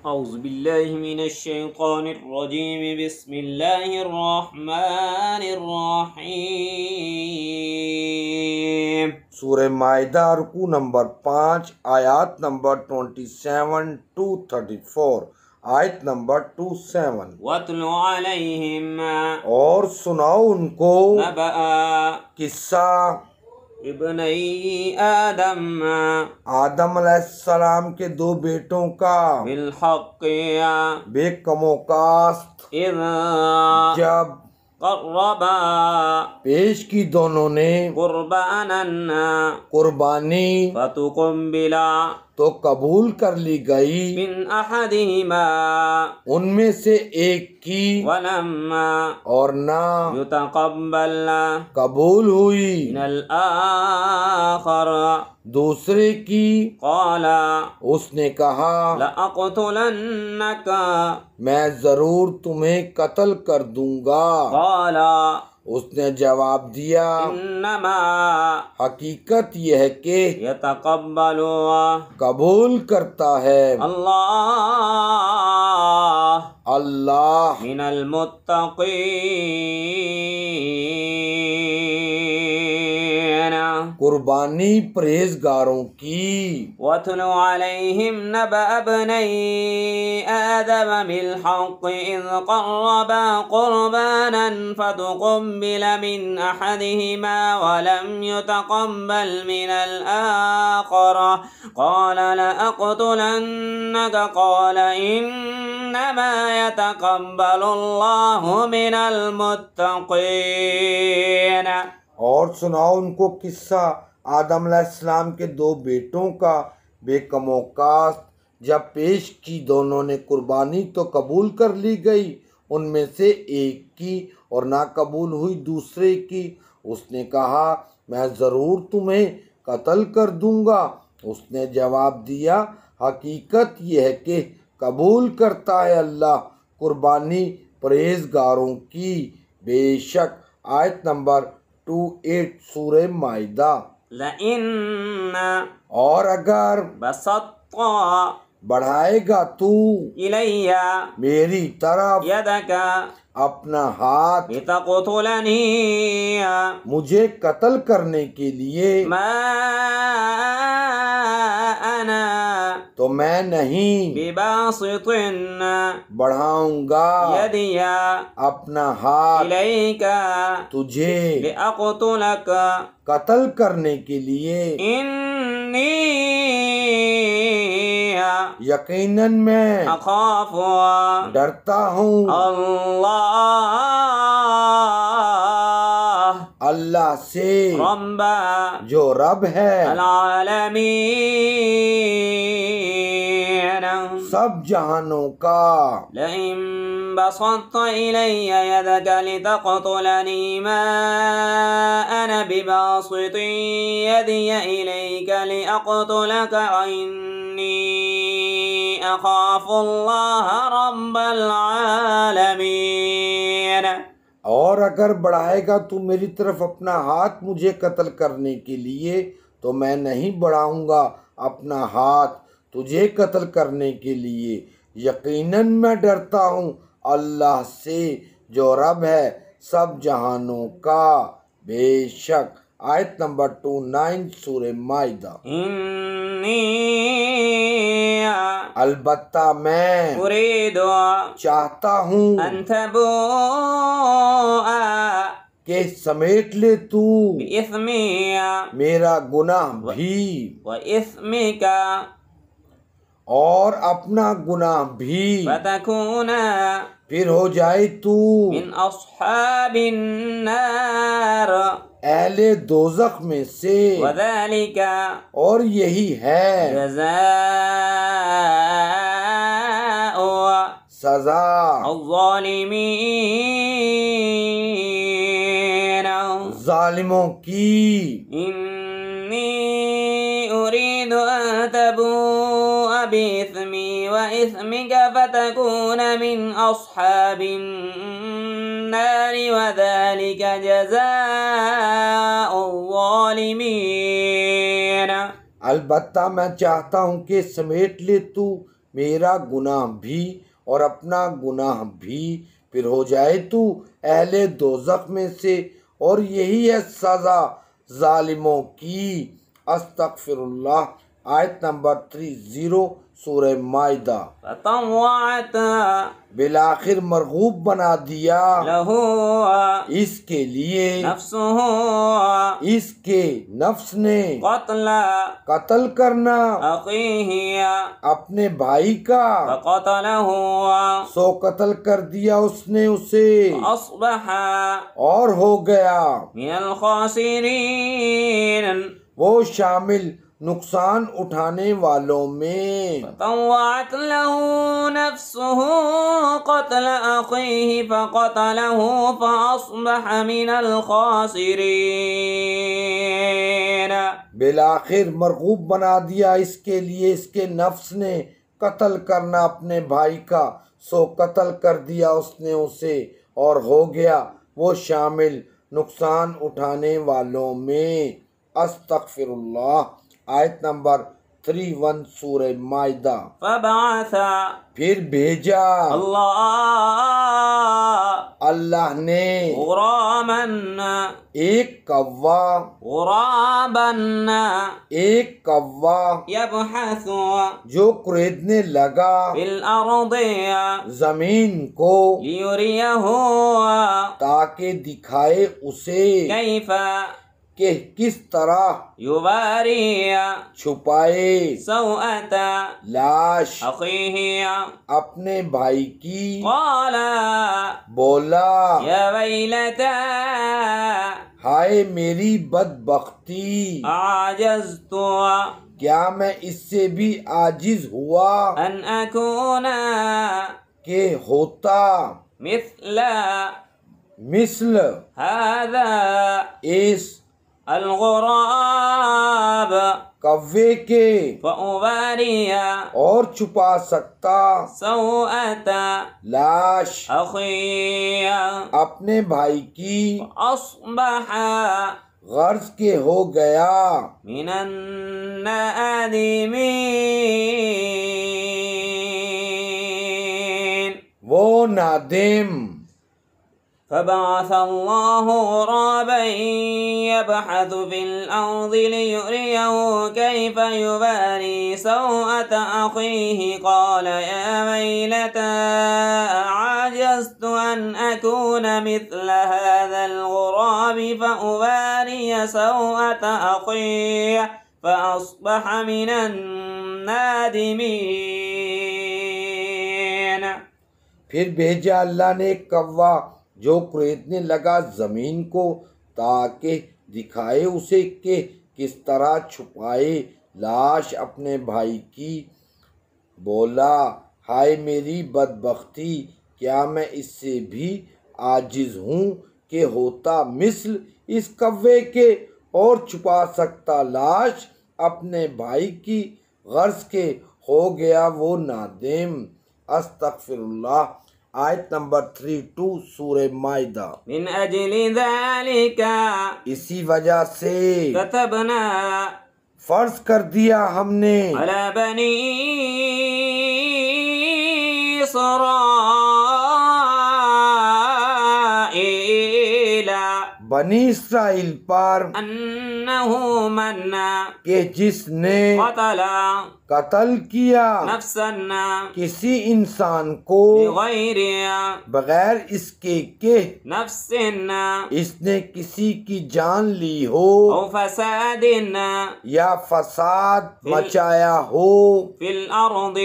اعوذ باللہ من الشیطان الرجیم بسم اللہ الرحمن الرحیم۔ سورہ مائدہ رکوع نمبر 5 آیات نمبر 27 to 34، آیت نمبر 27۔ وَاتْلُ عَلَيْهِمْ اور سناؤ ان کو نَبَأَ قصہ ابنی آدم آدم علیہ السلام کے دو بیٹوں کا بالحق بے کم و کاست، اذ جب قربا پیش کی دونوں نے قربانا قربانی فتقبل تو قبول کر لی گئی من احدہما ان میں سے ایک کی، ولم اور نہ یتقبل قبول ہوئی من الآخر دوسرے کی۔ قال اس نے کہا لأقتلنک میں ضرور تمہیں قتل کر دوں گا۔ قال اس نے جواب دیا انما حقیقت یہ ہے کہ یتقبل قبول کرتا ہے اللہ من المتقین۔ قربانی پرہیزگاروں کی۔ وَاتْلُ عَلَيْهِمْ نَبَأَ ابْنَيْ آدَمَ بِالْحَقِّ إِذْ قَرَّبَا قُرْبَانًا فَتُقُبِّلَ مِنْ أَحَدِهِمَا وَلَمْ يُتَقَبَّلْ مِنَ الْآخَرِ قَالَ لَأَقْتُلَنَّكَ قَالَ إِنَّمَا يَتَقَبَّلُ اللَّهُ مِنَ الْمُتَّقِينَ۔ اور سناؤ ان کو قصہ آدم علیہ السلام کے دو بیٹوں کا بے کم و کاست، جب پیش کی دونوں نے قربانی تو قبول کر لی گئی ان میں سے ایک کی، اور نہ قبول ہوئی دوسرے کی۔ اس نے کہا میں ضرور تمہیں قتل کر دوں گا۔ اس نے جواب دیا حقیقت یہ ہے کہ قبول کرتا ہے اللہ قربانی پرہیزگاروں کی بے شک۔ آیت نمبر 28 سورہ مائدہ۔ لَإِنَّ اور اگر بَسَطْتَ بڑھائے گا تو إِلَيَّ میری طرف يَدَكَ اپنا ہاتھ لِتَقْتُلَنِي مجھے قتل کرنے کے لیے، مَا أَنَا تو میں نہیں بِبَاسِطٍ بڑھاؤں گا يَدِيَ اپنا ہاتھ إِلَيْكَ تجھے لِأَقْتُلَكَ قتل کرنے کے لیے، إِنِّي یقیناً میں أخاف ڈرتا ہوں اللہ سے رب جو رب ہے العالمین۔ سب جہانوں کا۔ لئن بسطت إلي يدك لتقتلني ما أنا بباسط يدي إليك لأقتلك إني أخاف الله رب العالمين۔ اور اگر بڑھائے گا تو میری طرف اپنا ہاتھ مجھے قتل کرنے کے لیے، تو میں نہیں بڑھاؤں گا اپنا ہاتھ تجھے قتل کرنے کے لیے، یقیناً میں ڈرتا ہوں اللہ سے جو رب ہے سب جہانوں کا بے شک۔ آیت نمبر 29 سورہ مائدہ۔ انی البتہ میں اريد چاہتا ہوں ان تبوء کہ سمیٹ لے تو بإثمی میرا گناہ بھی وإثمك اور اپنا گناہ بھی، فتكون پھر ہو جائے تو من اصحاب النار اہل دوزخ میں سے، وذلك اور یہی ہے جزاء سزا الظالمین۔ ظالموں کی۔ انی اريد ان تبوء بإثمي وإثمك فتكون من أصحاب النار وذلك جزاء الظالمين۔ البتہ میں چاہتا ہوں کہ سمیٹ لے تو میرا گناہ بھی اور اپنا گناہ بھی، پھر ہو جائے تو اہل دوزخ میں سے، اور یہی ہے سزا ظالموں کی۔ استغفر اللہ۔ آیت نمبر 30 سورہ مائدہ۔ فطوعت بالآخر مرغوب بنا دیا له اس کے لیے، نفسه اس کے نفس نے، قتل قتل کرنا أخيه اپنے بھائی کا، فقتله سو قتل کر دیا اس نے اسے، أصبح اور ہو گیا من الخاسرين۔ وہ شامل نقصان اٹھانے والوں میں۔ طوعت له نفسه قتل أخيه فقتله فأصبح من الخاسرين۔ بالآخر مرغوب بنا دیا اس کے لیے اس کے نفس نے قتل کرنا اپنے بھائی کا، سو قتل کر دیا اس نے اسے، اور ہو گیا وہ شامل نقصان اٹھانے والوں میں۔ استغفر اللہ۔ آیت نمبر 31 سورہ مائدہ۔ فبعث پھر بھیجا اللہ نے غراما ایک کوا، غرابا ایک کوا يبحث جو قریدنے لگا في الأرض زمین کو، ليريه تاکہ دکھائے اسے كيف کہ کس طرح يواري چھپائے سوءة لاش أخيه۔ اپنے بھائی کی، قال بولا يا ويلتى ہائے میری بدبختی، أعجزت کیا میں اس سے بھی عاجز ہوا أن أكون کہ ہوتا مثل هذا اس الغراب کوے کے، فأواري اور چھپا سکتا سوءة لاش أخي اپنے بھائی کی، أصبح غرض کے ہو گیا من النادمين۔ وہ نادم۔ فبعث الله غرابا يبحث في الأرض ليريه كيف يواري سوءة أخيه، قال يا ويلتى أعجزت أن أكون مثل هذا الغراب فأواري سوءة أخي فأصبح من النادمين۔ پھر بھیجا اللہ نے ایک کوا جو قریدنے لگا زمین کو، تاکہ دکھائے اسے کہ کس طرح چھپائے لاش اپنے بھائی کی۔ بولا ہائے میری بدبختی، کیا میں اس سے بھی عاجز ہوں کہ ہوتا مثل اس کوے کے، اور چھپا سکتا لاش اپنے بھائی کی، غرض کے ہو گیا وہ نادم۔ استغفر اللہ۔ آیت نمبر 32 سورہ مائدہ۔ من أجل ذلك اسی وجہ سے كتبنا فرض کر دیا ہم نے على بني إسرائيل بنی اسرائیل پر أنه من کہ جس نے قتل قتل کیا نفسا کسی انسان کو بغير بغیر اس کے کہ نفس اس نے کسی کی جان لی ہو، أو فساد یا فساد مچایا ہو في الأرض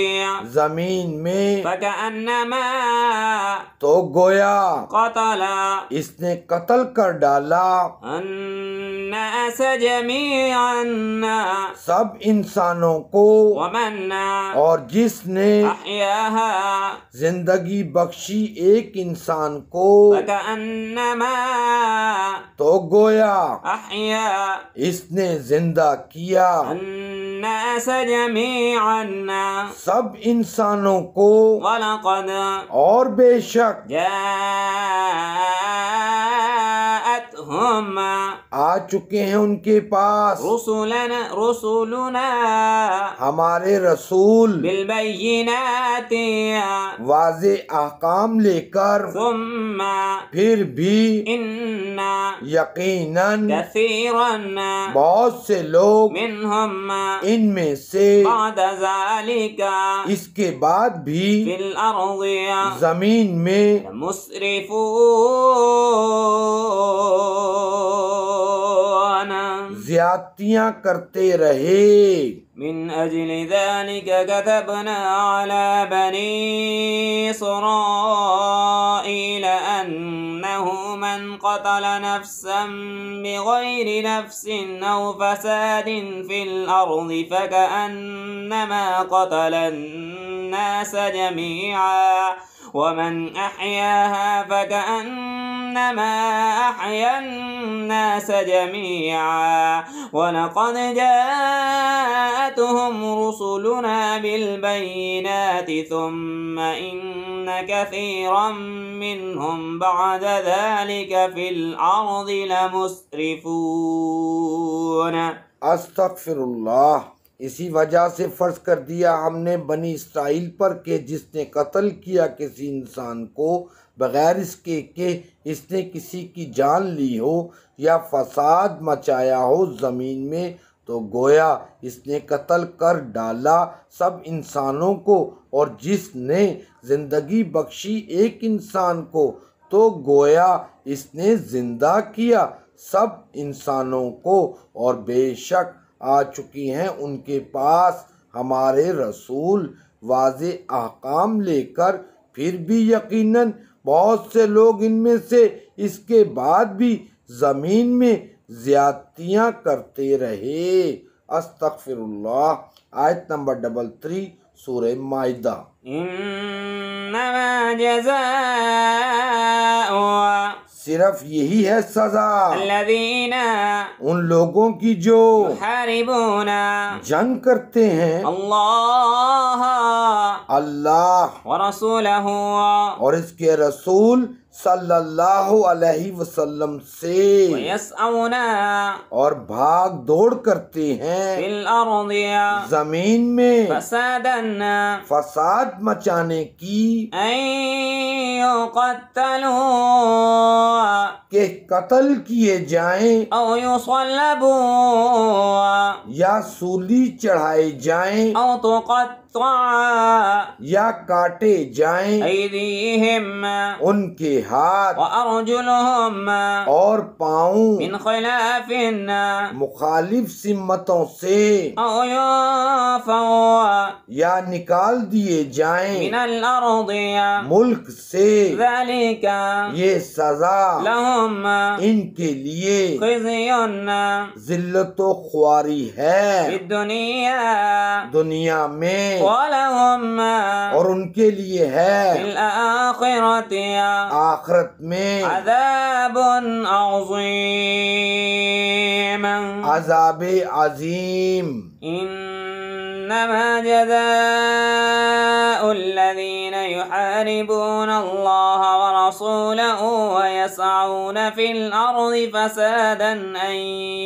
زمین میں، فكأنما تو گویا قتل اس نے قتل کر ڈالا الناس جميعا سب انسانوں کو، ومن اور جس نے أحياها زندگی بخشی ایک انسان کو، فكأنما تو گویا أحيا اس نے زندہ کیا الناس جميعا سب انسانوں کو، ولقد اور بے شک جاءتهم جاءتهم آ چکے ہیں ان کے پاس رسولنا ہمارے رسول بالبينات واضح احکام لے کر، ثم پھر بھی إن یقیناً كثيرا بہت سے لوگ منهم ان میں سے بعد ذلك اس کے بعد بھی في الأرض زمین میں مسرفون زیادتیاں کرتے رہے۔ من أجل ذلك كتبنا على بني إسرائيل أنه من قتل نفسا بغير نفس أو فساد في الأرض فكأنما قتل الناس جميعا ومن أحياها فكأنما أحيا الناس جميعا ولقد جاءتهم رسلنا بالبينات ثم إن كثيرا منهم بعد ذلك في الأرض لمسرفون۔ استغفر اللہ۔ اسی وجہ سے فرض کر دیا ہم نے بنی اسرائیل پر کہ جس نے قتل کیا کسی انسان کو بغیر اس کے کہ اس نے کسی کی جان لی ہو یا فساد مچایا ہو زمین میں، تو گویا اس نے قتل کر ڈالا سب انسانوں کو، اور جس نے زندگی بخشی ایک انسان کو تو گویا اس نے زندہ کیا سب انسانوں کو۔ اور بے شک آ چکی ہیں ان کے پاس ہمارے رسول واضح احکام لے کر، پھر بھی یقیناً بہت سے لوگ ان میں سے اس کے بعد بھی زمین میں زیادتیاں کرتے رہے۔ استغفر اللہ۔ آیت نمبر 33 سورہ مائدہ۔ إنما جزاء صرف یہی ہے سزا الذين ان لوگوں کی جو يحاربون جنگ کرتے ہیں الله اللہ ورسوله اور اس کے رسول صلی اللہ علیہ وسلم سے، ويسعون اور بھاگ دوڑ کرتے في ہیں الأرض زمین میں فسادا فساد مچانے کی، أن يقتلوا کہ قتل کیے جائیں أو يصلبوا یا سولی چڑھائے جائیں أو تقطع یا کاٹے جائیں أيديهم ان کے ہاتھ وأرجلهم اور پاؤں من خلاف مخالف سمتوں سے، أو ينفوا یا نکال دیے جائیں من الأرض ملک سے۔ ذلك یہ سزا لهم ان کے لیے خزي ذلت و خواری في ہے الدنيا دنیا میں، ولهم اور ان کے لیے في ہے الآخرة آخرت میں عذاب عظيم۔ عذاب عظیم۔ إنما جزاء الذين يحاربون الله ورسوله ويسعون في الأرض فسادا أن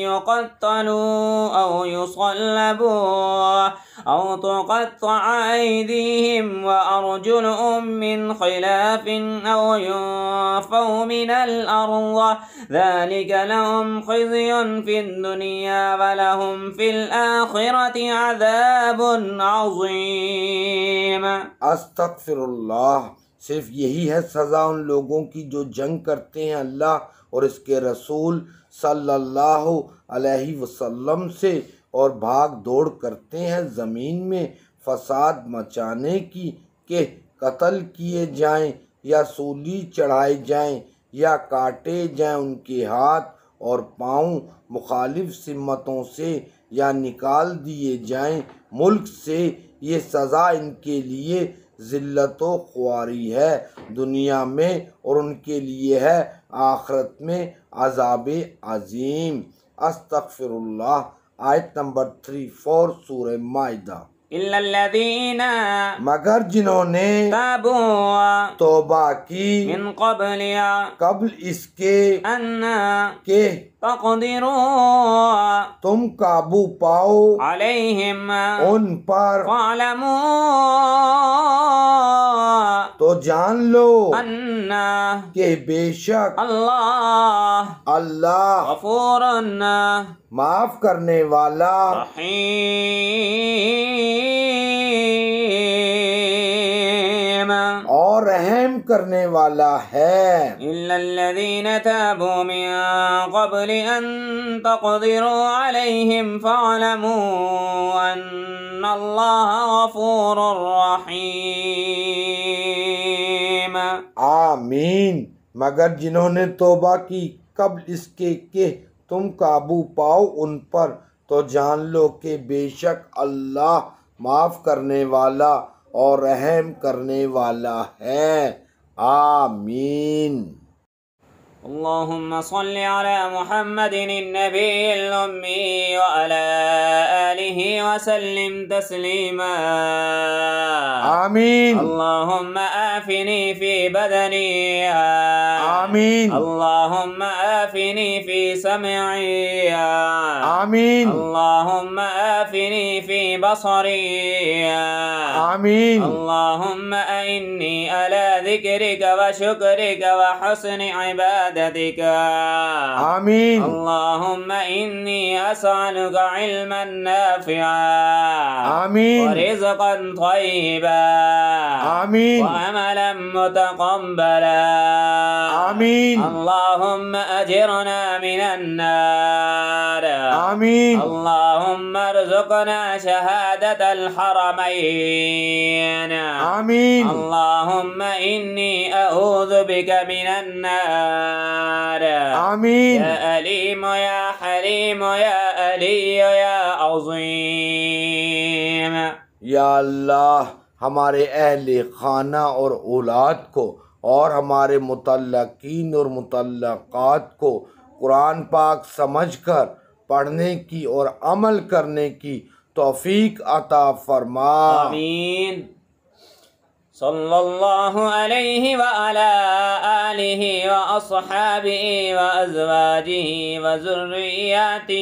يقتلوا أو يصلبوا أو تقطع أيديهم وأرجلهم من خلاف أو ينفوا من الأرض ذلك لهم خزي في الدنيا ولهم في الآخرة عذاب عظيم۔ استغفر اللہ۔ صرف یہی ہے سزا ان لوگوں کی جو جنگ کرتے ہیں اللہ اور اس کے رسول صلی اللہ علیہ وسلم سے، اور بھاگ دوڑ کرتے ہیں زمین میں فساد مچانے کی، کہ قتل کیے جائیں یا سولی چڑھائے جائیں یا کاٹے جائیں ان کے ہاتھ اور پاؤں مخالف سمتوں سے، یا نکال دیے جائیں ملک سے۔ یہ سزا ان کے لیے ذلت و خواری ہے دنیا میں، اور ان کے لیے ہے آخرت میں عذاب عظیم۔ استغفر اللہ۔ آیت نمبر 34 سورہ مائدہ۔ إلا الذين مگر جنہوں نے تابوا توبہ کی من قبل قبل اس کے أن کہ تقدروا تم قابو پاؤ عليهم ان پر فاعلموا تو جان لو أن کہ بے شک الله اللہ غفور معاف کرنے والا رحيم اور رحم کرنے والا ہے۔ إلا الذين تابوا من قبل أن تقدروا عليهم فاعلموا أن الله غفور رحيم آمین۔ مگر جنہوں نے توبہ کی قبل اس کے کہ تم قابو پاؤ ان پر تو جان لو کہ بے شک اللہ معاف کرنے والا اور رحم کرنے والا ہے۔ آمین۔ اللهم صل على محمد النبي الأمي وعلى آله وسلم تسليما آمین۔ اللهم آفني في بدني آمین۔ اللهم آفني في سمعي آمین۔ اللهم آفني في بصري آمین۔ اللهم أعني على ذكرك وشكرك وحسن عبادتك آمین۔ اللهم إني أسألك علما نافعا آمین۔ ورزقا طيبا آمین۔ وعملا متقبلا آمین۔ اللهم أجرنا من النار آمین۔ اللهم ارزقنا شهادة الحرمين آمین۔ اللهم إني أعوذ بك من النار آمین۔ يا أليم يا حليم يا علي يا عظيم۔ یا اللہ ہمارے اہل خانہ اور اولاد کو اور ہمارے متعلقین اور متعلقات کو قرآن پاک سمجھ کر پڑھنے کی اور عمل کرنے کی توفیق عطا فرما۔ آمین۔ صلی اللہ علیہ وعلى آلہ وأصحابہ وأزواجہ وذریاتہ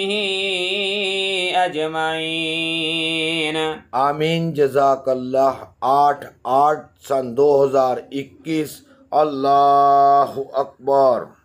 اجمعین۔ آمین۔ جزاک اللہ۔ 8/8/2021۔ اللہ اکبر۔